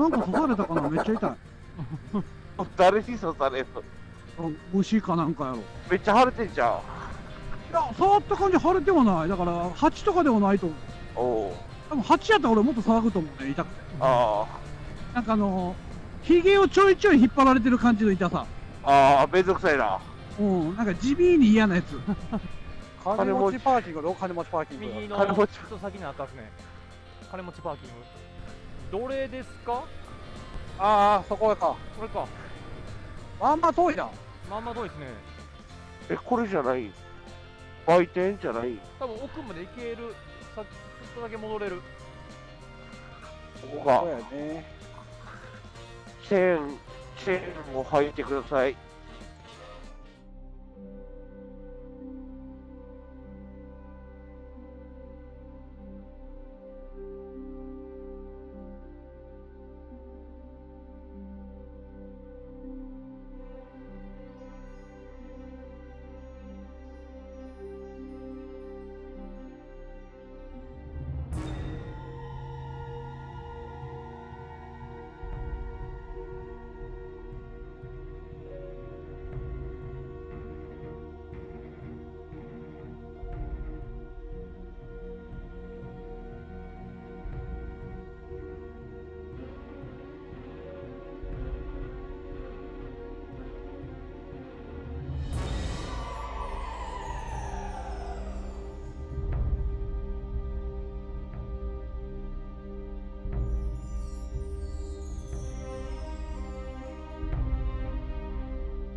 なんか刺されたかな、めっちゃ痛い。誰に刺されるの？虫かなんかやろ。めっちゃ腫れてんじゃん。いや、触った感じ腫れてはない。だから、蜂とかではないと思う。おお。多分蜂やったら俺もっと騒ぐと思うね、痛くて。あなんかヒゲをちょいちょい引っ張られてる感じの痛さ。あ、めんどくさいな。なんか地味に嫌なやつ。金持ちパーキングどう？金持ちパーキング。右の金持ち人先にあったっすね。金持ちパーキング。どれですか？ああ、そこか。これか。まんま遠いな。まんま遠いですね。え、これじゃない？売店じゃない？多分奥まで行ける。さっきちょっとだけ戻れる。ここかそう。やね。チェーンを履いてください。